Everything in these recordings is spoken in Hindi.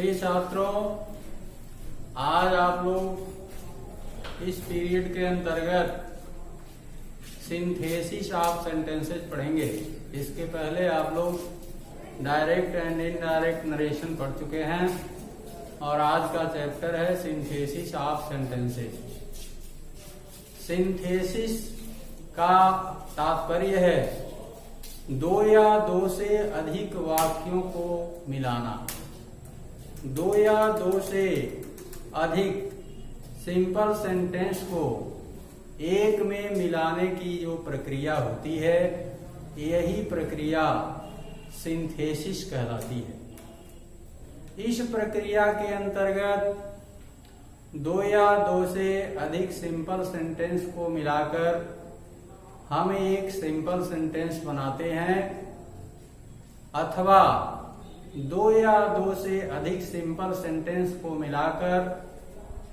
प्रिय छात्रों, आज आप लोग इस पीरियड के अंतर्गत सिंथेसिस ऑफ सेंटेंसेस पढ़ेंगे। इसके पहले आप लोग डायरेक्ट एंड इनडायरेक्ट नरेशन पढ़ चुके हैं और आज का चैप्टर है सिंथेसिस ऑफ सेंटेंसेस। सिंथेसिस का तात्पर्य है दो या दो से अधिक वाक्यों को मिलाना। दो या दो से अधिक सिंपल सेंटेंस को एक में मिलाने की जो प्रक्रिया होती है, यही प्रक्रिया सिंथेसिस कहलाती है। इस प्रक्रिया के अंतर्गत दो या दो से अधिक सिंपल सेंटेंस को मिलाकर हम एक सिंपल सेंटेंस बनाते हैं, अथवा दो या दो से अधिक सिंपल सेंटेंस को मिलाकर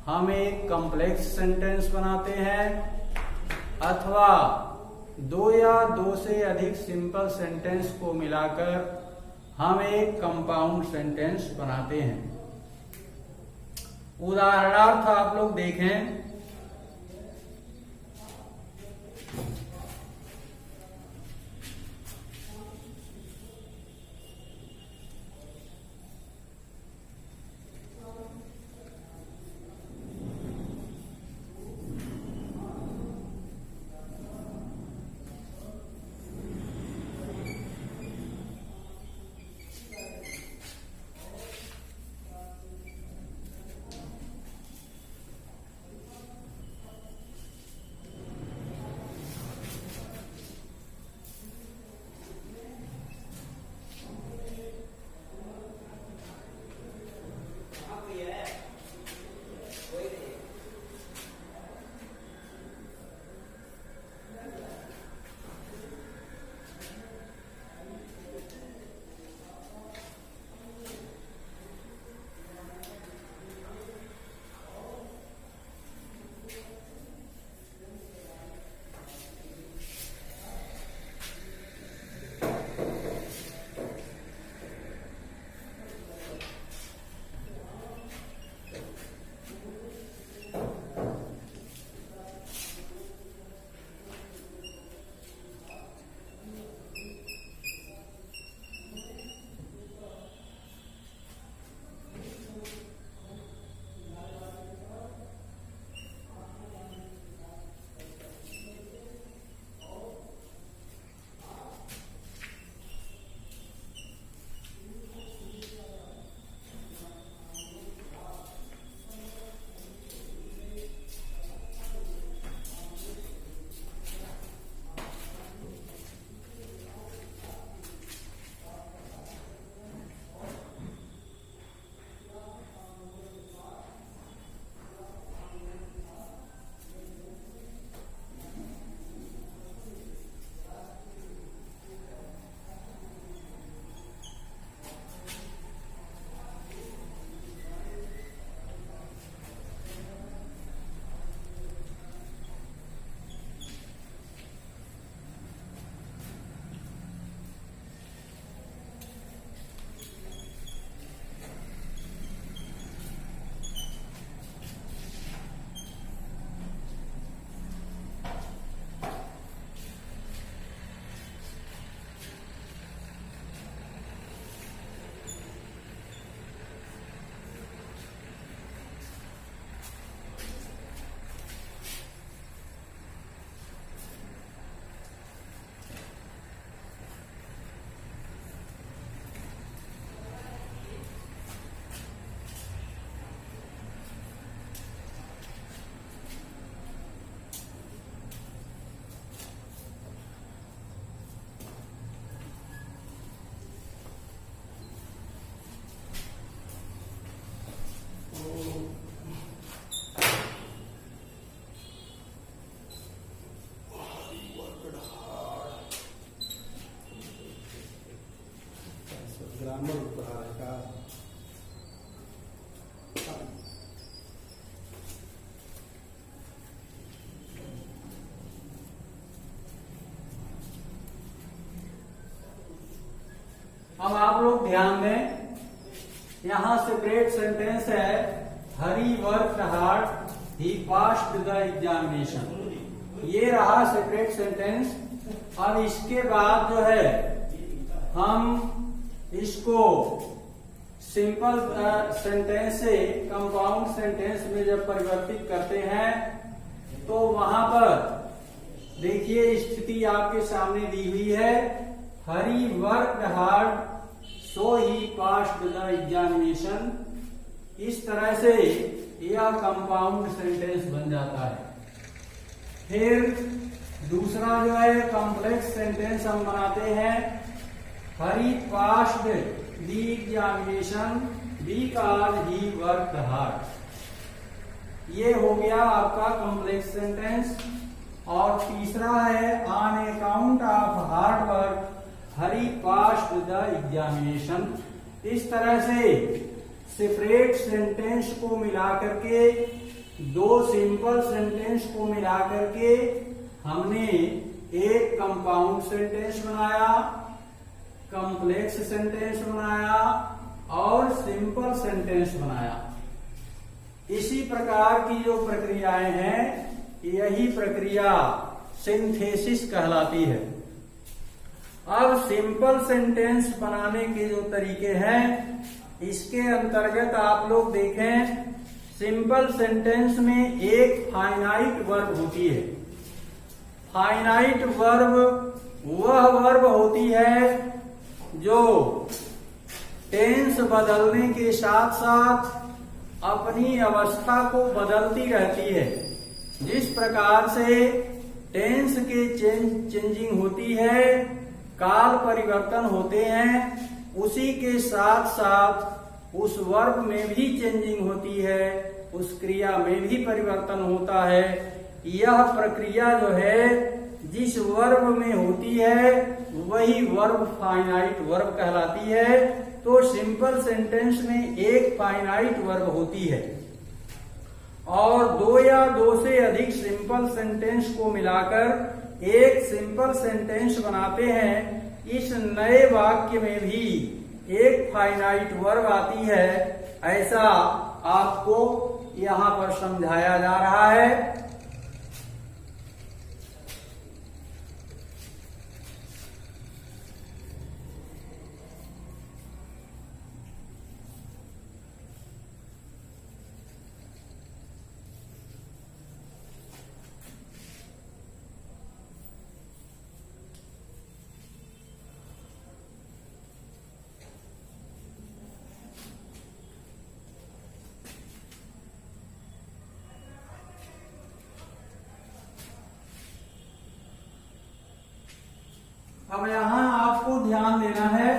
हम एक कॉम्प्लेक्स सेंटेंस बनाते हैं, अथवा दो या दो से अधिक सिंपल सेंटेंस को मिलाकर हम एक कंपाउंड सेंटेंस बनाते हैं। उदाहरणार्थ आप लोग देखें, ग्रामर पढ़ा का अब आप लोग ध्यान दें, यहाँ सेपरेट सेंटेंस है, Hari work hard he passed the examination. ये रहा सेपरेट सेंटेंस। अब इसके बाद जो है हम इसको सिंपल सेंटेंस से कंपाउंड सेंटेंस में जब परिवर्तित करते हैं तो वहां पर देखिए स्थिति आपके सामने दी हुई है, Hari work hard so he passed the examination. इस तरह से यह कंपाउंड सेंटेंस बन जाता है। फिर दूसरा जो है कॉम्प्लेक्स सेंटेंस हम बनाते हैं, Hari passed the examination because he worked hard. ये हो गया आपका कॉम्प्लेक्स सेंटेंस। और तीसरा है on account of hard work Hari passed the examination. इस तरह से सेपरेट सेंटेंस को मिला करके, दो सिंपल सेंटेंस को मिला करके हमने एक कंपाउंड सेंटेंस बनाया, कॉम्प्लेक्स सेंटेंस बनाया और सिंपल सेंटेंस बनाया। इसी प्रकार की जो प्रक्रियाएं हैं, यही प्रक्रिया सिंथेसिस कहलाती है। अब सिंपल सेंटेंस बनाने के जो तरीके हैं, इसके अंतर्गत आप लोग देखें, सिंपल सेंटेंस में एक फाइनाइट वर्ब होती है। फाइनाइट वर्ब वह वर्ब होती है जो टेंस बदलने के साथ साथ अपनी अवस्था को बदलती रहती है। जिस प्रकार से टेंस के चेंजिंग होती है, काल परिवर्तन होते हैं, उसी के साथ साथ उस वर्ब में भी चेंजिंग होती है, उस क्रिया में भी परिवर्तन होता है। यह प्रक्रिया जो है जिस वर्ब में होती है वही वर्ब फाइनाइट वर्ब कहलाती है। तो सिंपल सेंटेंस में एक फाइनाइट वर्ब होती है और दो या दो से अधिक सिंपल सेंटेंस को मिलाकर एक सिंपल सेंटेंस बनाते हैं। इस नए वाक्य में भी एक फाइनाइट वर्ब आती है, ऐसा आपको यहाँ पर समझाया जा रहा है। अब यहाँ आपको ध्यान देना है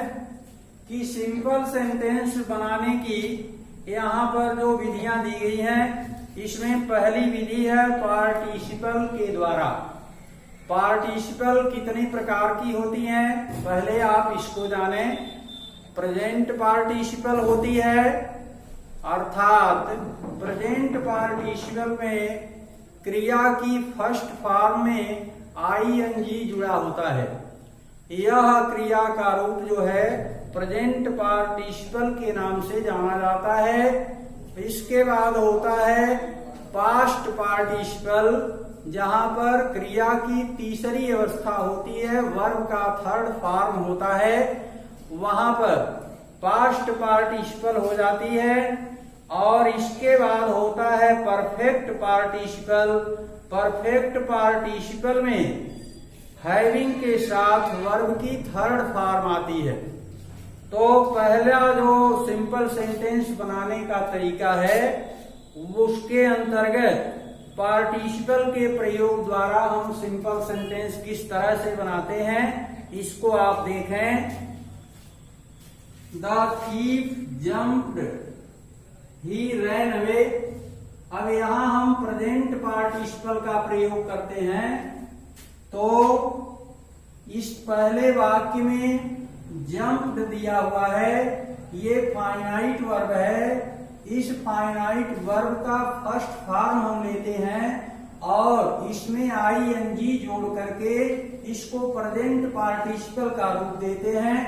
कि सिंपल सेंटेंस बनाने की यहाँ पर जो विधियां दी गई हैं, इसमें पहली विधि है पार्टिसिपल के द्वारा। पार्टिसिपल कितनी प्रकार की होती हैं, पहले आप इसको जाने। प्रेजेंट पार्टिसिपल होती है, अर्थात प्रेजेंट पार्टिसिपल में क्रिया की फर्स्ट फॉर्म में आईएनजी जुड़ा होता है। यह क्रिया का रूप जो है प्रेजेंट पार्टिसिपल के नाम से जाना जाता है। इसके बाद होता है पास्ट पार्टिसिपल, जहां पर क्रिया की तीसरी अवस्था होती है, वर्ब का थर्ड फॉर्म होता है, वहां पर पास्ट पार्टिसिपल हो जाती है। और इसके बाद होता है परफेक्ट पार्टिसिपल। परफेक्ट पार्टिसिपल में हैविंग के साथ वर्ब की थर्ड फॉर्म आती है। तो पहला जो सिंपल सेंटेंस बनाने का तरीका है, उसके अंतर्गत पार्टिसिपल के प्रयोग द्वारा हम सिंपल सेंटेंस किस तरह से बनाते हैं, इसको आप देखें। The thief jumped he ran away. अब यहां हम प्रेजेंट पार्टिसिपल का प्रयोग करते हैं। तो इस पहले वाक्य में जंप्ड दिया हुआ है, ये फाइनाइट वर्ब है। इस फाइनाइट वर्ब का फर्स्ट फॉर्म हम लेते हैं और इसमें आईएनजी जोड़ करके इसको प्रेजेंट पार्टिसिपल का रूप देते हैं।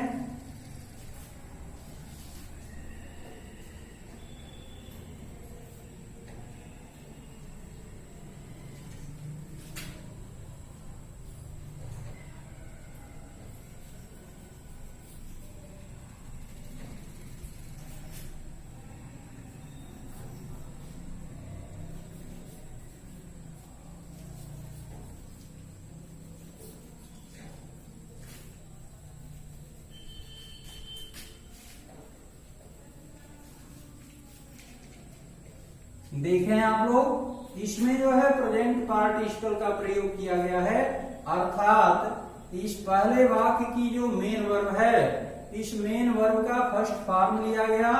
देखें आप लोग, इसमें जो है प्रेजेंट पार्टिसिपल का प्रयोग किया गया है, अर्थात इस पहले वाक्य की जो मेन वर्ब है, इस मेन वर्ब का फर्स्ट फॉर्म लिया गया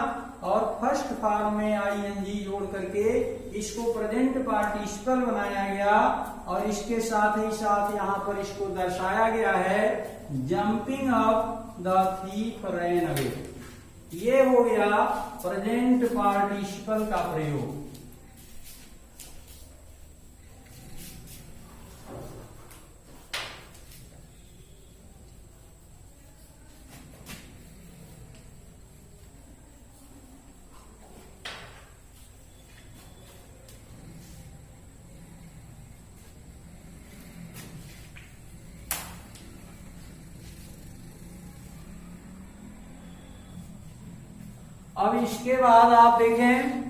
और फर्स्ट फॉर्म में आईएनजी जोड़ करके इसको प्रेजेंट पार्टिसिपल बनाया गया और इसके साथ ही साथ यहाँ पर इसको दर्शाया गया है jumping up the thief ran away. ये हो गया प्रेजेंट पार्टिसिपल का प्रयोग। अब इसके बाद आप देखें,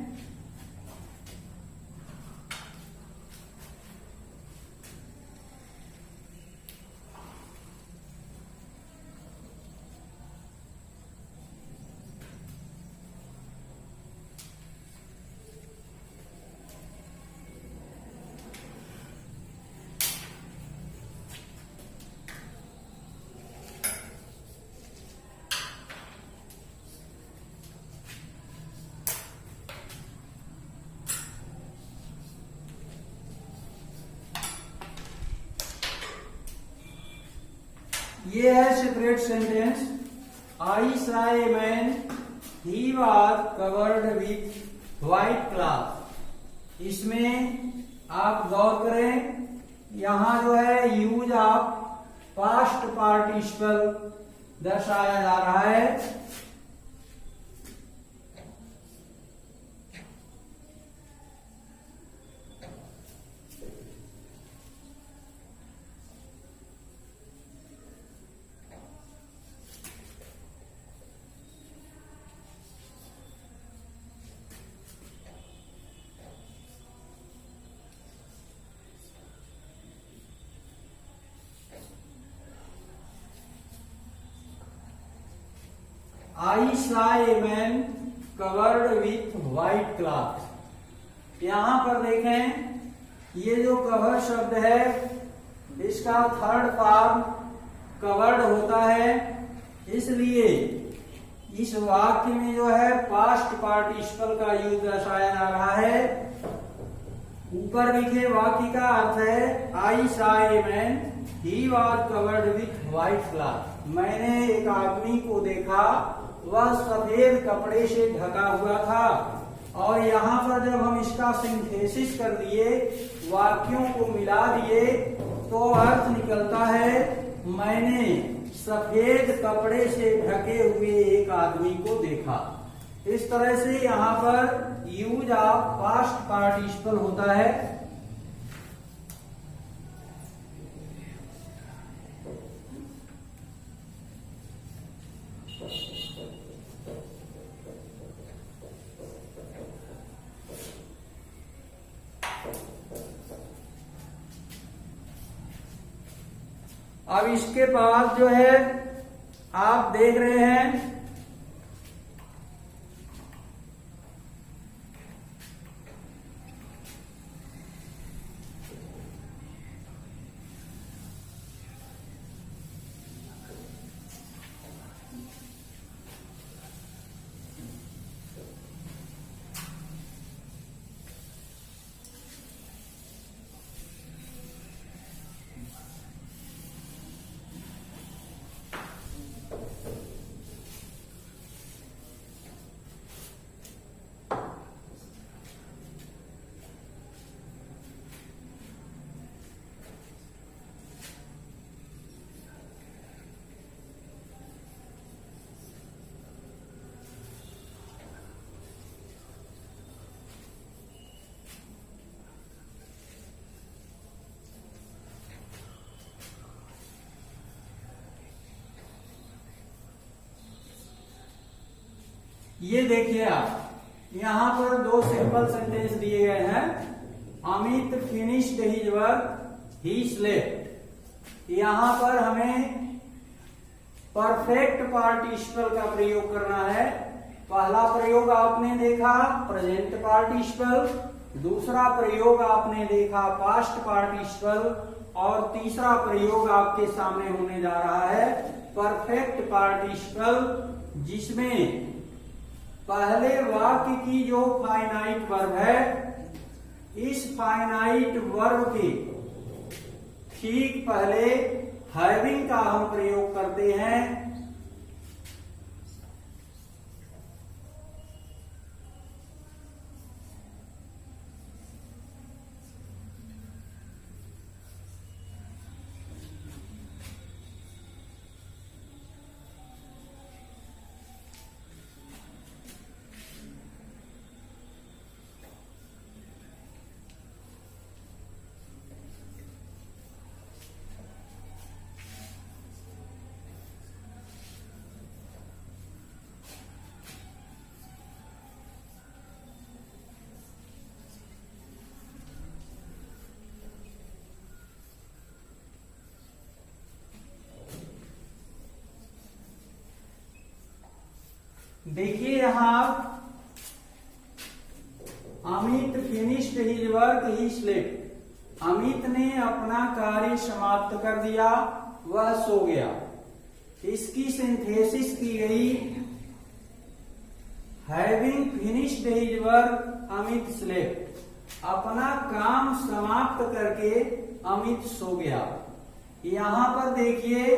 ये है separate sentence. I saw a man, he was covered with white cloth. इसमें आप गौर करें, यहां जो है यूज ऑफ पास्ट पार्टिसिपल दर्शाया जा रहा है। I saw a man covered with white cloth. यहां पर देखें, ये जो कवर शब्द है इसका थर्ड फॉर्म कवर्ड होता है, इसलिए इस वाक्य में जो है पास्ट पार्टिसिपल का यूज दर्शाया जा रहा है। ऊपर लिखे वाक्य का अर्थ है I saw a man, he was covered with white cloth. मैंने एक आदमी को देखा, वह सफेद कपड़े से ढका हुआ था। और यहाँ पर जब हम इसका सिंथेसिस कर दिए, वाक्यों को मिला दिए, तो अर्थ निकलता है मैंने सफेद कपड़े से ढके हुए एक आदमी को देखा। इस तरह से यहाँ पर यूज ऑफ पास्ट पार्टिसिपल होता है। अब इसके बाद जो है आप देख रहे हैं ये देखिए आप, यहाँ पर दो सिंपल सेंटेंस दिए गए हैं। Amit finished his work, he slept. यहाँ पर हमें परफेक्ट पार्टिसिपल का प्रयोग करना है। पहला प्रयोग आपने देखा प्रेजेंट पार्टिसिपल, दूसरा प्रयोग आपने देखा पास्ट पार्टिसिपल, और तीसरा प्रयोग आपके सामने होने जा रहा है परफेक्ट पार्टिसिपल, जिसमें पहले वाक्य की जो फाइनाइट वर्ब है, इस फाइनाइट वर्ब के ठीक पहले हैविंग का हम प्रयोग करते हैं। देखिए यहां Amit finished his work he slept, Amit ने अपना कार्य समाप्त कर दिया, वह सो गया। इसकी सिंथेसिस की गई having finished his work Amit slept, अपना काम समाप्त करके अमित सो गया। यहां पर देखिए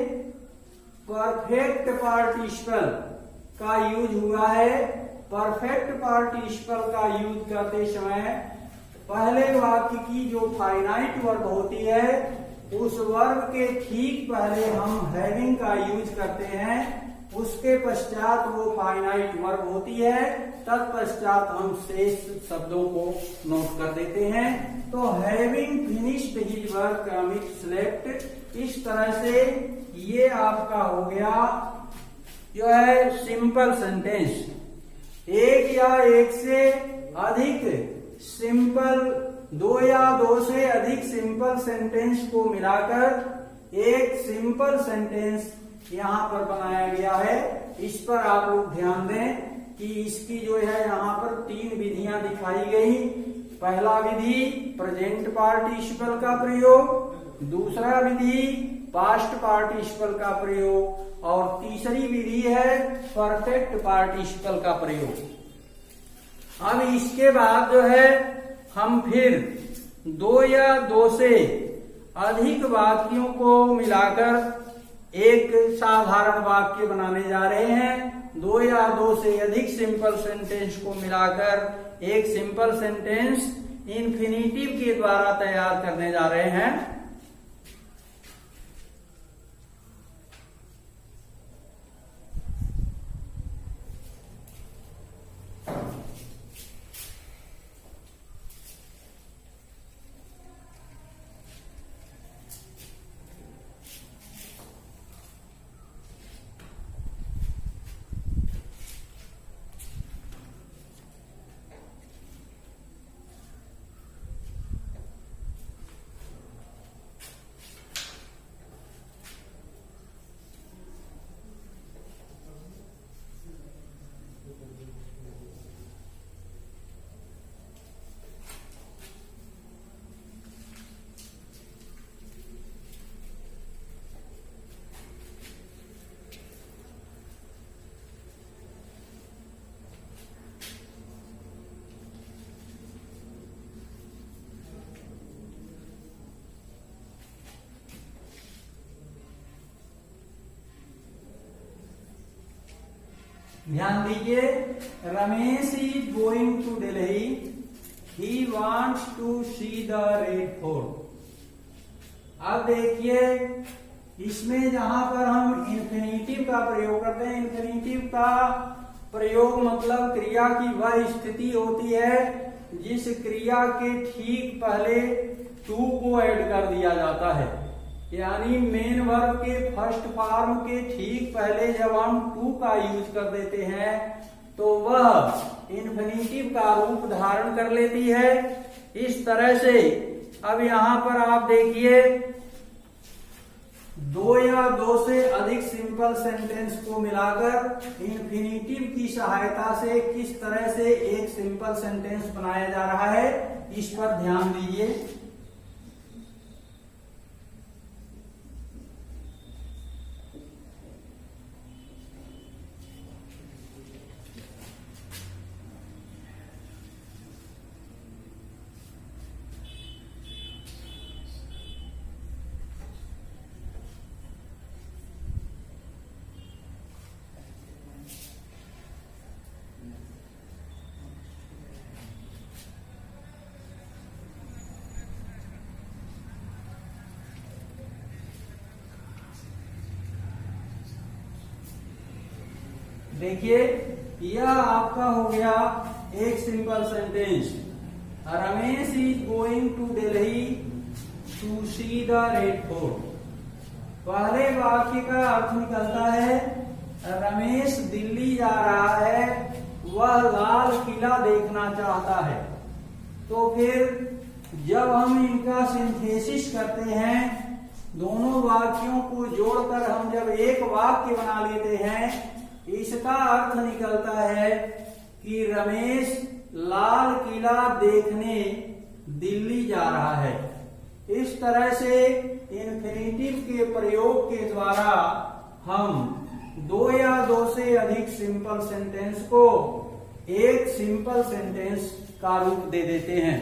परफेक्ट पार्टिसिपल का यूज हुआ है। परफेक्ट पार्टिसिपल का यूज करते समय पहले वाक्य की जो फाइनाइट वर्ब होती है, उस वर्ब के ठीक पहले हम हैविंग का यूज करते हैं, उसके पश्चात वो फाइनाइट वर्ब होती है, तत्पश्चात हम शेष शब्दों को नोट कर देते हैं। तो having finished his work Amit slept, इस तरह से ये आपका हो गया जो है सिंपल सेंटेंस। एक या एक से अधिक सिंपल, दो या दो से अधिक सिंपल सेंटेंस को मिलाकर एक सिंपल सेंटेंस यहाँ पर बनाया गया है। इस पर आप लोग ध्यान दें कि इसकी जो है यहाँ पर 3 विधियां दिखाई गई। पहला विधि प्रेजेंट पार्टिसिपल का प्रयोग, दूसरा विधि पास्ट पार्टिसिपल का प्रयोग, और तीसरी विधि है परफेक्ट पार्टिसिपल का प्रयोग। अब इसके बाद जो है हम फिर 2 या 2 से अधिक वाक्यों को मिलाकर एक साधारण वाक्य बनाने जा रहे हैं। 2 या 2 से अधिक सिंपल सेंटेंस को मिलाकर एक सिंपल सेंटेंस इन्फिनिटिव के द्वारा तैयार करने जा रहे हैं। ध्यान दीजिए, Ramesh is going to Delhi, he wants to see the Red Fort. अब देखिए इसमें जहां पर हम इन्फिनिटिव का प्रयोग करते हैं, इन्फिनिटिव का प्रयोग मतलब क्रिया की वह स्थिति होती है जिस क्रिया के ठीक पहले टू को ऐड कर दिया जाता है। यानी मेन वर्ब के फर्स्ट फॉर्म के ठीक पहले जब हम टू का यूज कर देते हैं तो वह इन्फिनिटिव का रूप धारण कर लेती है। इस तरह से अब यहां पर आप देखिए दो या दो से अधिक सिंपल सेंटेंस को मिलाकर इंफिनिटिव की सहायता से किस तरह से एक सिंपल सेंटेंस बनाया जा रहा है, इस पर ध्यान दीजिए। देखिए, यह आपका हो गया एक simple sentence. Ramesh is going to Delhi to see the Red Fort. पहले वाक्य का अर्थ निकलता है रमेश दिल्ली जा रहा है, वह लाल किला देखना चाहता है। तो फिर जब हम इनका सिंथेसिस करते हैं, दोनों वाक्यों को जोड़कर हम जब एक वाक्य बना लेते हैं, इसका अर्थ निकलता है कि रमेश लाल किला देखने दिल्ली जा रहा है। इस तरह से इंफिनिटिव के प्रयोग के द्वारा हम दो या दो से अधिक सिंपल सेंटेंस को एक सिंपल सेंटेंस का रूप दे देते हैं।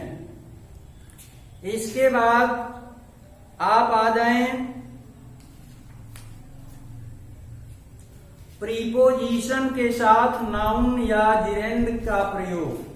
इसके बाद आप आ जाएं प्रीपोजिशन के साथ नाउन या जिरेंड का प्रयोग।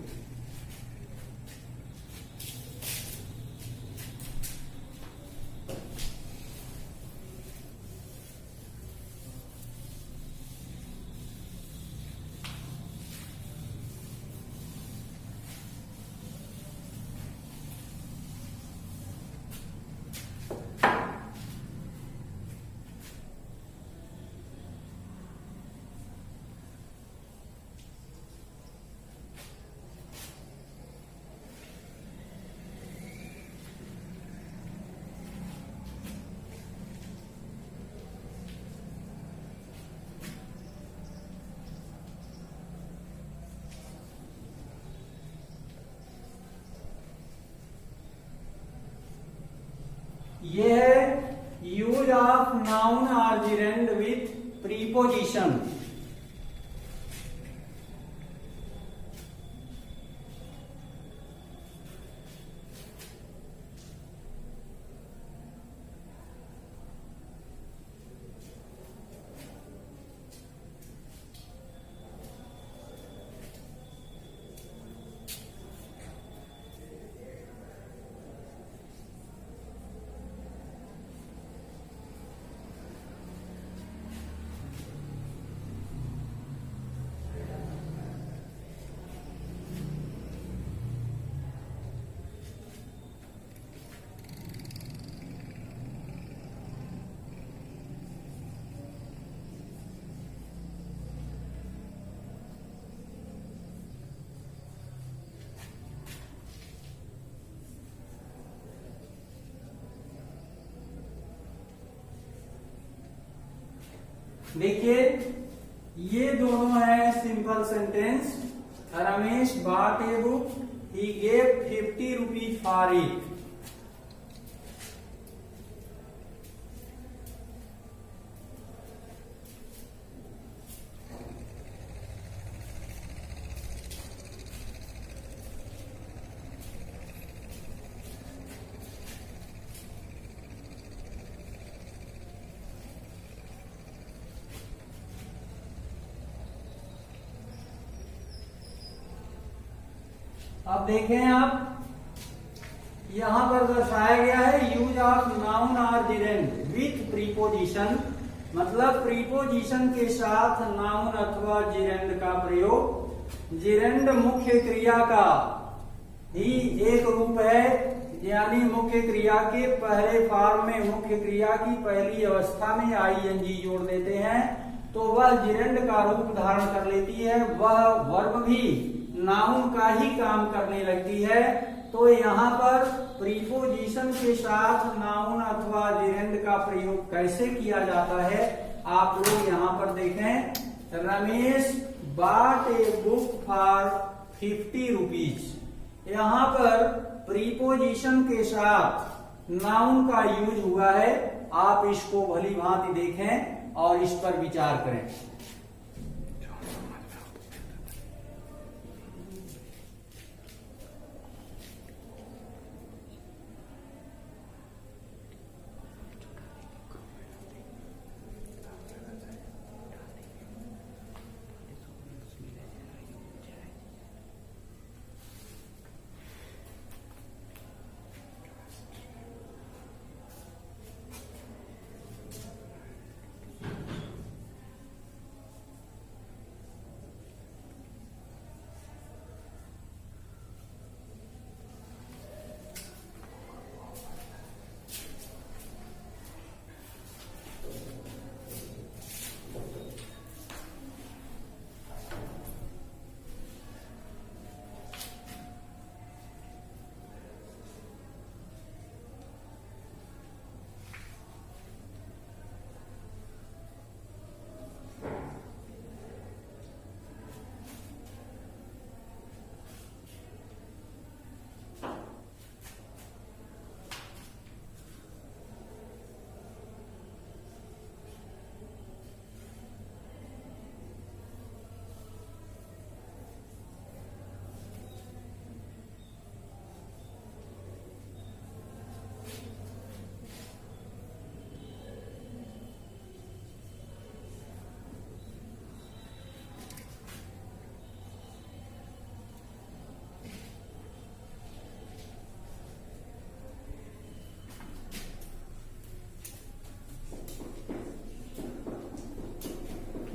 ये है यूज ऑफ नाउन और जिरेंड विथ प्रीपोजिशन। देखिए, ये दोनों है simple sentence. Ramesh bot a book, he gave 50 rupees for it. अब देखें आप, यहां पर दर्शाया गया है यूज ऑफ नाउन और जिरेंड विथ प्रीपोजिशन, मतलब प्रीपोजिशन के साथ नाउन अथवा जिरेंड का प्रयोग। जिरेंड मुख्य क्रिया का ही एक रूप है, यानी मुख्य क्रिया के पहले फॉर्म में मुख्य क्रिया की पहली अवस्था में आईएनजी जोड़ देते हैं तो वह जिरेंड का रूप धारण कर लेती है। वह वर्ब भी नाउन का ही काम करने लगती है। तो यहाँ पर प्रीपोजिशन के साथ नाउन अथवा जेरेंड का प्रयोग कैसे किया जाता है, आप लोग यहाँ पर देखें। Ramesh bought a book for 50 rupees. यहाँ पर प्रीपोजिशन के साथ नाउन का यूज हुआ है। आप इसको भली भांति देखें और इस पर विचार करें।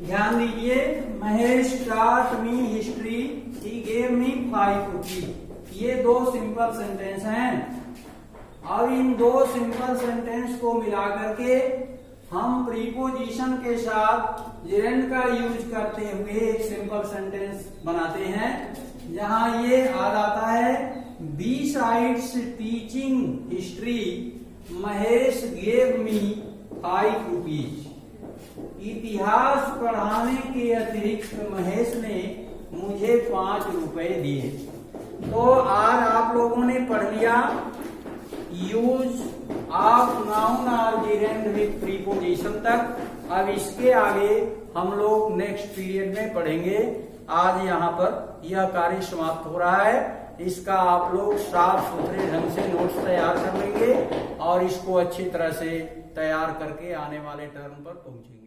ध्यान दीजिए, Mahesh taught me history, he gave me 5 rupees। ये दो सिंपल सेंटेंस हैं। अब इन दो सिंपल सेंटेंस को मिला करके हम प्रीपोजिशन के साथ जेरेंड का यूज करते हुए एक सिंपल सेंटेंस बनाते हैं, जहां ये आ जाता है Besides teaching history, Mahesh gave me 5 rupees। इतिहास पढ़ाने के अतिरिक्त महेश ने मुझे 5 रुपए दिए। तो आज आप लोगों ने पढ़ लिया यूज ऑफ नाउन और जेरेंड विथ प्रीपोजिशन तक। अब इसके आगे हम लोग नेक्स्ट पीरियड में पढ़ेंगे। आज यहाँ पर यह कार्य समाप्त हो रहा है। इसका आप लोग साफ सुथरे ढंग से नोट्स तैयार कर लेंगे और इसको अच्छी तरह से तैयार करके आने वाले टर्म पर पहुंचेंगे।